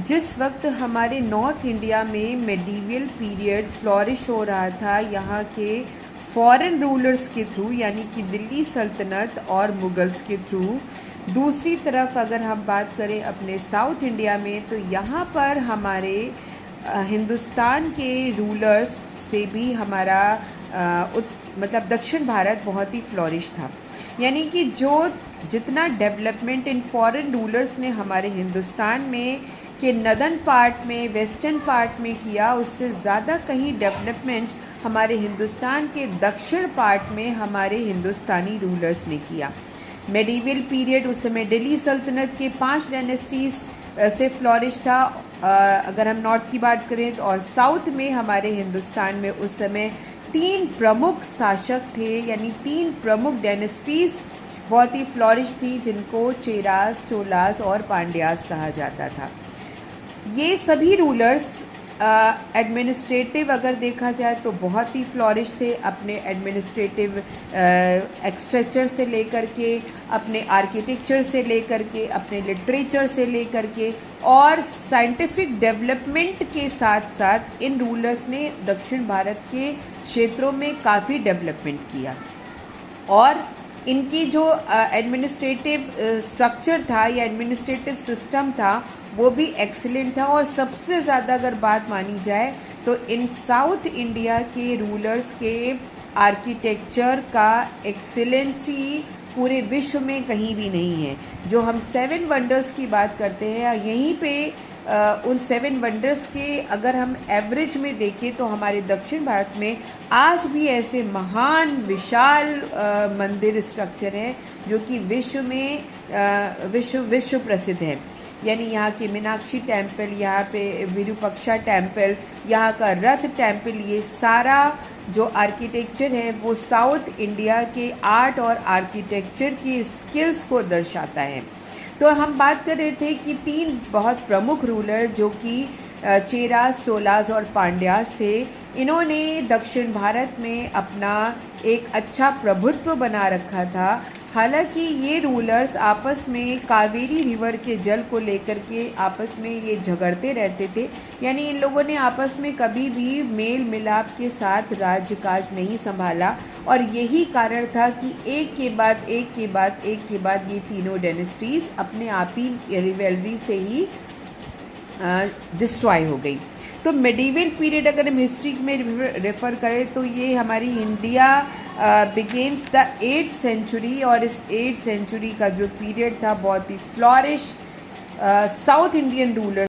जिस वक्त हमारे नॉर्थ इंडिया में मेडिवल पीरियड फ्लॉरिश हो रहा था यहाँ के फॉरेन रूलर्स के थ्रू, यानी कि दिल्ली सल्तनत और मुगल्स के थ्रू। दूसरी तरफ अगर हम बात करें अपने साउथ इंडिया में, तो यहाँ पर हमारे हिंदुस्तान के रूलर्स से भी हमारा मतलब दक्षिण भारत बहुत ही फ्लॉरिश था। यानी कि जितना डेवलपमेंट इन फॉरेन रूलर्स ने हमारे हिंदुस्तान में के नदर्न पार्ट में, वेस्टर्न पार्ट में किया, उससे ज़्यादा कहीं डेवलपमेंट हमारे हिंदुस्तान के दक्षिण पार्ट में हमारे हिंदुस्तानी रूलर्स ने किया। मेडिवल पीरियड उस समय दिल्ली सल्तनत के 5 डायनेस्टीज़ से फ्लॉरिश था अगर हम नॉर्थ की बात करें तो, और साउथ में हमारे हिंदुस्तान में उस समय 3 प्रमुख शासक थे, यानी 3 प्रमुख डायनेस्टीज़ बहुत ही फ्लॉरिश थी, जिनको चेरास, चोलास और पांड्यास कहा जाता था। ये सभी रूलर्स एडमिनिस्ट्रेटिव अगर देखा जाए तो बहुत ही फ्लॉरिश थे, अपने एडमिनिस्ट्रेटिव एक्सट्रक्चर से लेकर के, अपने आर्किटेक्चर से लेकर के, अपने लिटरेचर से लेकर के, और साइंटिफिक डेवलपमेंट के साथ साथ इन रूलर्स ने दक्षिण भारत के क्षेत्रों में काफ़ी डेवलपमेंट किया। और इनकी जो एडमिनिस्ट्रेटिव स्ट्रक्चर था या एडमिनिस्ट्रेटिव सिस्टम था वो भी एक्सीलेंट था। और सबसे ज़्यादा अगर बात मानी जाए तो इन साउथ इंडिया के रूलर्स के आर्किटेक्चर का एक्सीलेंसी पूरे विश्व में कहीं भी नहीं है। जो हम 7 वंडर्स की बात करते हैं, यहीं पे उन 7 वंडर्स के अगर हम एवरेज में देखें तो हमारे दक्षिण भारत में आज भी ऐसे महान विशाल मंदिर स्ट्रक्चर हैं जो कि विश्व में विश्व प्रसिद्ध है। यानी यहाँ के मीनाक्षी टेम्पल, यहाँ पे विरूपाक्षा टेम्पल, यहाँ का रथ टेम्पल, ये सारा जो आर्किटेक्चर है वो साउथ इंडिया के आर्ट और आर्किटेक्चर की स्किल्स को दर्शाता है। तो हम बात कर रहे थे कि 3 बहुत प्रमुख रूलर जो कि चेरास, चोलास और पांड्यास थे, इन्होंने दक्षिण भारत में अपना एक अच्छा प्रभुत्व बना रखा था। हालांकि ये रूलर्स आपस में कावेरी रिवर के जल को लेकर के आपस में ये झगड़ते रहते थे, यानी इन लोगों ने आपस में कभी भी मेल मिलाप के साथ राज्यकाज नहीं संभाला। और यही कारण था कि एक के बाद एक के बाद एक के बाद ये तीनों डायनेस्टीज़ अपने आप ही रिवेलरी से ही डिस्ट्रॉय हो गई। तो मेडिवल पीरियड अगर हम हिस्ट्री में रेफ़र करें तो ये हमारी India begins the 8th century, और इस 8th सेंचुरी का जो पीरियड था बहुत ही फ्लॉरिश साउथ इंडियन रूलर